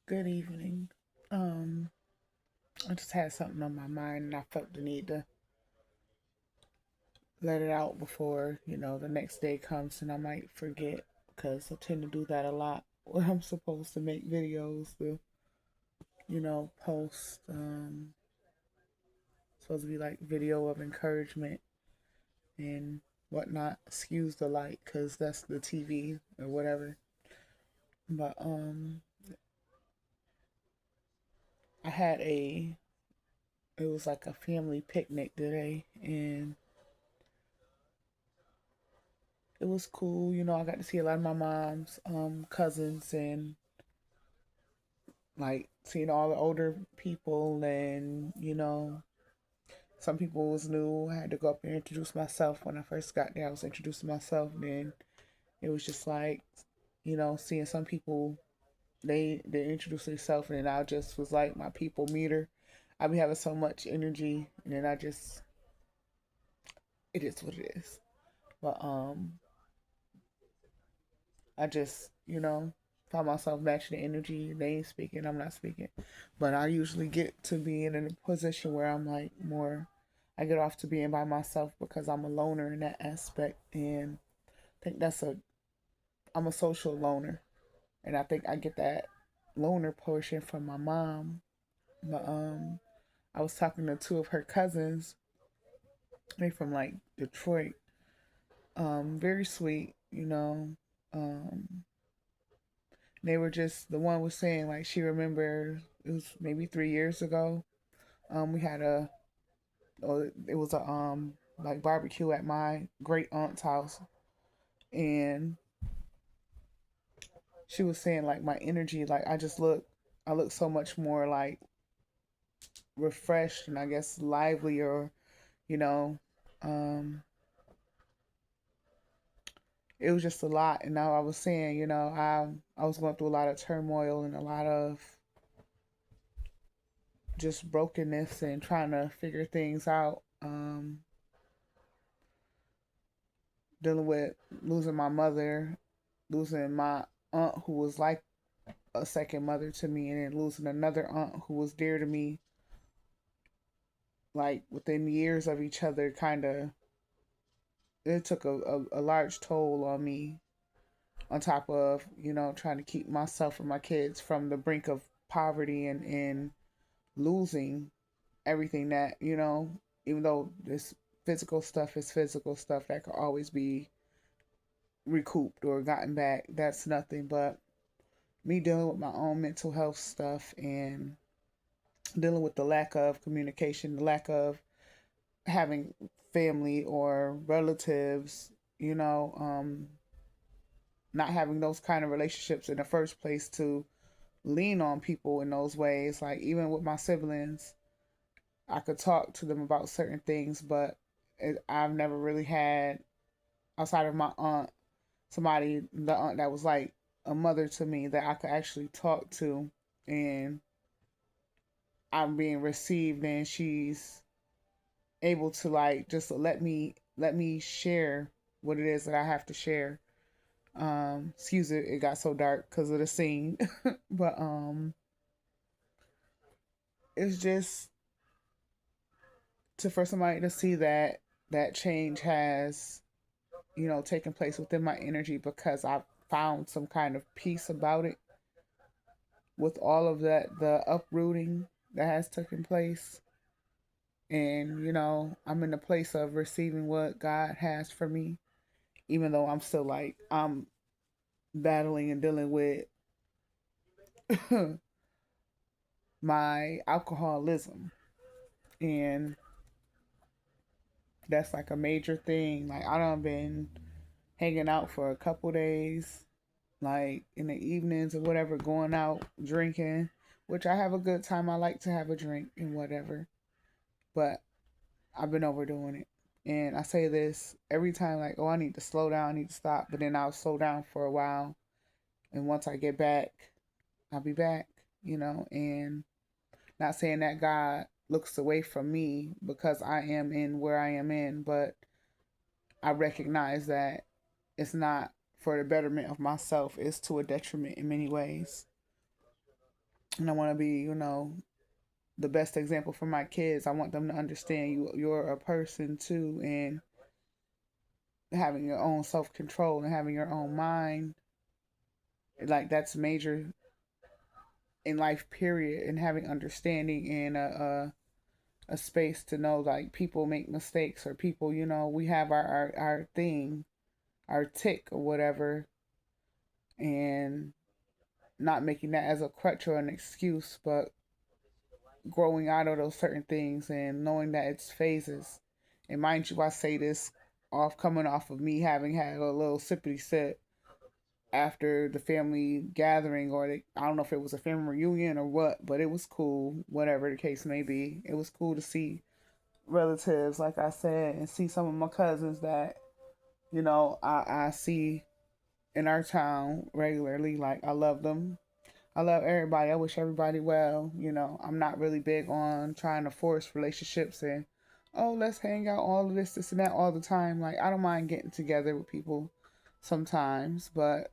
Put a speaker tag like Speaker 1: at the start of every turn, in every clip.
Speaker 1: Good evening. Um, I just had something on my mind and I felt the need to let it out before, the next day comes and I might forget because I tend to do that a lot when I'm supposed to make videos to, post, supposed to be like video of encouragement and whatnot. Excuse the light because that's the TV or whatever. But I had it was like a family picnic today and it was cool. I got to see a lot of my mom's cousins and like seeing all the older people and some people was new. I had to go up and introduce myself when I first got there. I was introducing myself. Then it was just like seeing some people they introduce themselves and then I just was like my people meter. I be having so much energy and then I just it is what it is. But I just, find myself matching the energy. They ain't speaking, I'm not speaking. But I usually get to be in a position where I'm like more, I get off to being by myself because I'm a loner in that aspect. And I think I'm a social loner. And I think I get that loner portion from my mom. But I was talking to two of her cousins. They from like Detroit. Very sweet, Um, They were just the one was saying like she remembered it was maybe 3 years ago. We had it was a like barbecue at my great aunt's house, and she was saying like my energy, like I look so much more like refreshed and I guess livelier, you know. Um, it was just a lot, and now I was saying, I was going through a lot of turmoil and a lot of just brokenness and trying to figure things out. Dealing with losing my mother, losing my aunt who was like a second mother to me, and then losing another aunt who was dear to me, like within years of each other, kind of. It took a large toll on me, on top of, trying to keep myself and my kids from the brink of poverty and losing everything that, even though this physical stuff is physical stuff that could always be recouped or gotten back. That's nothing but me dealing with my own mental health stuff and dealing with the lack of communication, the lack of having family or relatives, not having those kind of relationships in the first place to lean on people in those ways. Like even with my siblings, I could talk to them about certain things, but I've never really had outside of my aunt the aunt that was like a mother to me that I could actually talk to and I'm being received and she's able to like just let me share what it is that I have to share. Excuse it got so dark because of the scene. But it's just to for somebody to see that that change has, taken place within my energy because I've found some kind of peace about it with all of that the uprooting that has taken place. And I'm in the place of receiving what God has for me, even though I'm still like I'm battling and dealing with my alcoholism, and that's like a major thing. Like I done been hanging out for a couple days, like in the evenings or whatever, going out drinking, which I have a good time. I like to have a drink and whatever, but I've been overdoing it. And I say this every time, like, oh, I need to slow down, I need to stop. But then I'll slow down for a while. And once I get back, I'll be back, And not saying that God looks away from me because I am in where I am in, but I recognize that it's not for the betterment of myself, it's to a detriment in many ways. And I want to be, the best example for my kids. I want them to understand you're a person too, and having your own self control and having your own mind, like that's major in life, period. And having understanding and a space to know like people make mistakes, or people, we have our thing, our tick or whatever, and not making that as a crutch or an excuse, but growing out of those certain things and knowing that it's phases. And mind you, I say this off coming off of me having had a little sippity sip after the family gathering, or I don't know if it was a family reunion or what, but it was cool, whatever the case may be. It was cool to see relatives, like I said, and see some of my cousins that, I see in our town regularly. Like, I love them. I love everybody. I wish everybody well. I'm not really big on trying to force relationships and, oh, let's hang out, all of this, and that all the time. Like, I don't mind getting together with people sometimes, but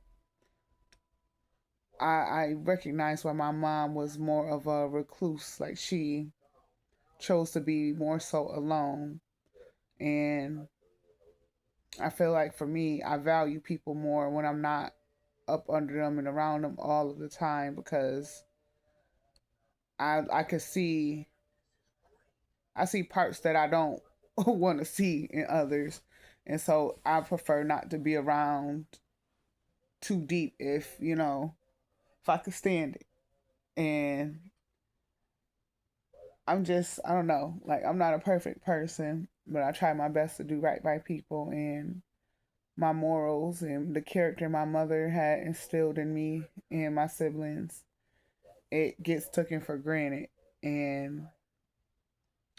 Speaker 1: I recognize why my mom was more of a recluse. Like, she chose to be more so alone. And I feel like for me, I value people more when I'm not up under them and around them all of the time, because I could see I see parts that I don't want to see in others. And so I prefer not to be around too deep if I could stand it. And I don't know, like I'm not a perfect person, but I try my best to do right by people, and my morals and the character my mother had instilled in me and my siblings, it gets taken for granted. And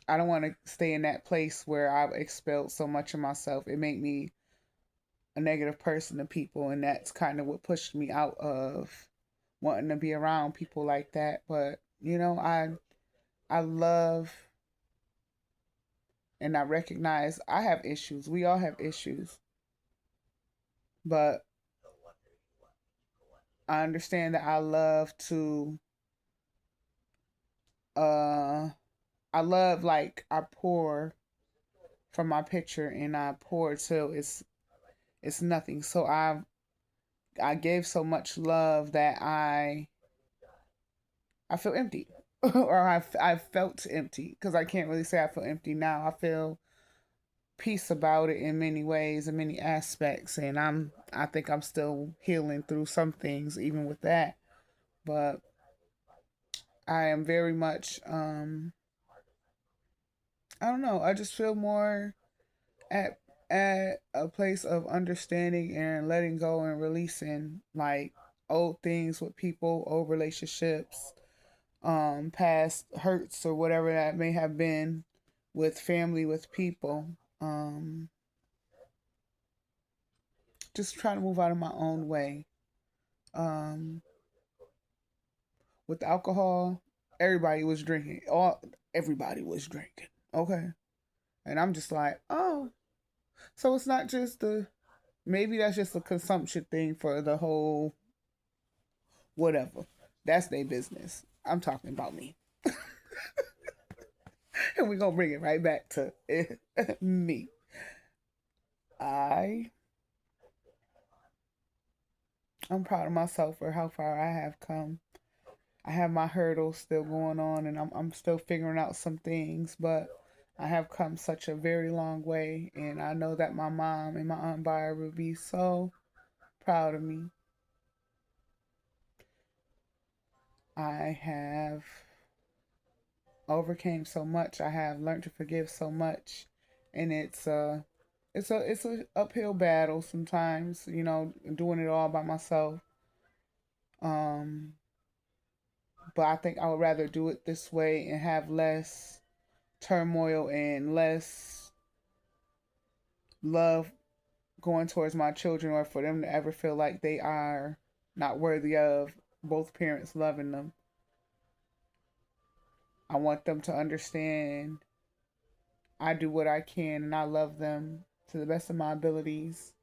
Speaker 1: I don't want to stay in that place where I've expelled so much of myself. It made me a negative person to people, and that's kind of what pushed me out of wanting to be around people like that. But I love, and I recognize I have issues. We all have issues, but I understand that uh I love, like, I pour from my picture and I pour till it's nothing. So I gave so much love that I feel empty. Or I felt empty, because I can't really say I feel empty now. I feel peace about it in many ways, in many aspects, and I think I'm still healing through some things even with that. But I am very much I don't know, I just feel more at a place of understanding and letting go and releasing, like, old things with people, old relationships, past hurts or whatever that may have been with family, with people. Um, just trying to move out of my own way. Um, with alcohol, everybody was drinking. Everybody was drinking. Okay. And I'm just like, oh, so it's not just maybe that's just a consumption thing for the whole whatever. That's their business. I'm talking about me. And we're gonna bring it right back to me. I I'm proud of myself for how far I have come. I have my hurdles still going on, and I'm still figuring out some things, but I have come such a very long way, and I know that my mom and my aunt Barb would be so proud of me. I have overcame so much. I have learned to forgive so much, and it's a uphill battle sometimes, doing it all by myself. Um, but I think I would rather do it this way and have less turmoil and less love going towards my children, or for them to ever feel like they are not worthy of both parents loving them. I want them to understand I do what I can and I love them to the best of my abilities,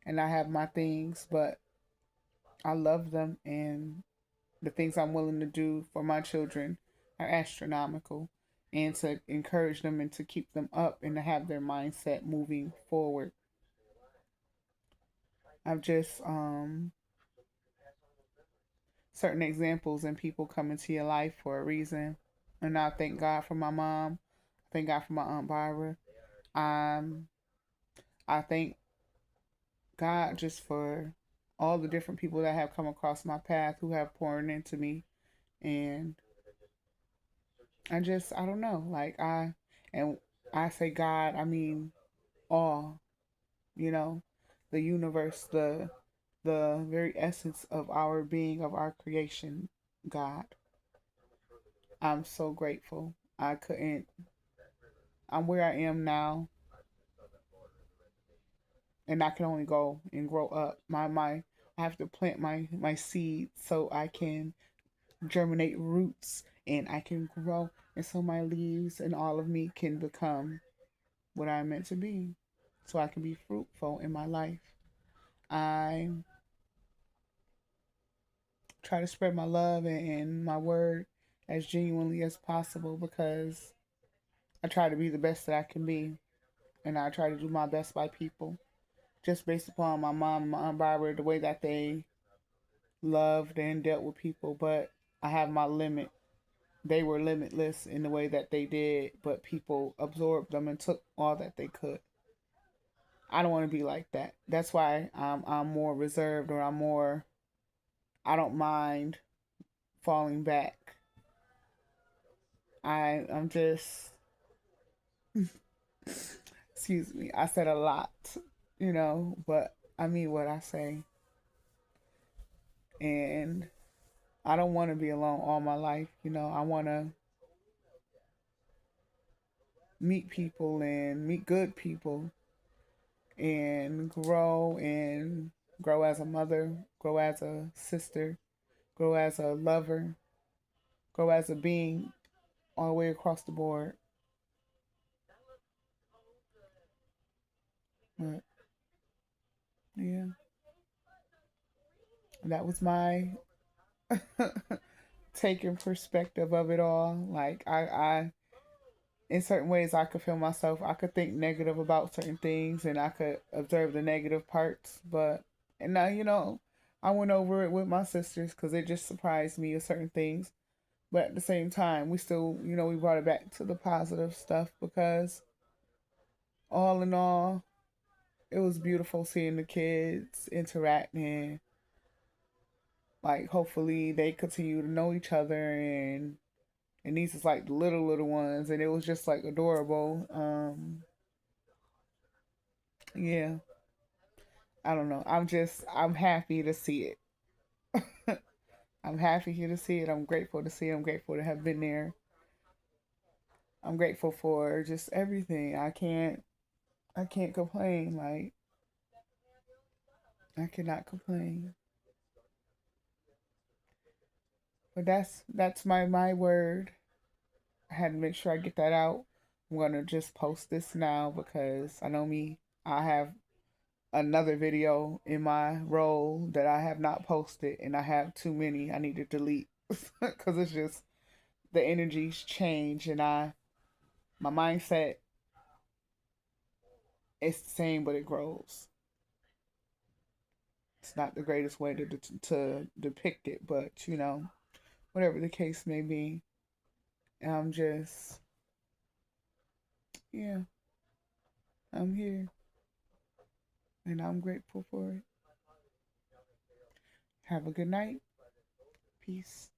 Speaker 1: and I have my things, but I love them, and The things I'm willing to do for my children are astronomical. And to encourage them and to keep them up and to have their mindset moving forward. I've just certain examples and people come into your life for a reason. And I thank God for my mom. I thank God for my Aunt Barbara. Um, I thank God just for all the different people that have come across my path who have poured into me. And I don't know. And I say God, I mean all, you know, the universe, the very essence of our being, of our creation, God. I'm so grateful. I'm where I am now, and I can only go and grow up. I have to plant my seed so I can germinate roots and I can grow, and so my leaves and all of me can become what I'm meant to be, so I can be fruitful in my life. I try to spread my love and my word as genuinely as possible because I try to be the best that I can be, and I try to do my best by people just based upon my mom and my Aunt Barbara, the way that they loved and dealt with people. But I have my limit. They were limitless in the way that they did, but people absorbed them and took all that they could. I don't want to be like that. That's why I'm more reserved, or I don't mind falling back. I'm just excuse me. I said a lot, but I mean what I say. And I don't want to be alone all my life. I want to meet people and meet good people and grow as a mother, grow as a sister, grow as a lover, grow as a being all the way across the board. But yeah, that was my taking perspective of it all. Like I in certain ways I could feel myself. I could think negative about certain things and I could observe the negative parts. But and now I went over it with my sisters because it just surprised me with certain things. But at the same time, we still we brought it back to the positive stuff because all in all, it was beautiful seeing the kids interacting. Like hopefully they continue to know each other, and these is like the little ones, and it was just like adorable. Yeah, I don't know. I'm happy to see it. I'm happy here to see it. I'm grateful to see it. I'm grateful to have been there. I'm grateful for just everything. I can't complain. Like I cannot complain. But that's my word. I had to make sure I get that out. I'm gonna just post this now because I know me. I have another video in my roll that I have not posted, and I have too many I need to delete because it's just the energies change, and my mindset is the same, but it grows. It's not the greatest way to depict it, but whatever the case may be, I'm just yeah, I'm here, and I'm grateful for it. Have a good night. Peace.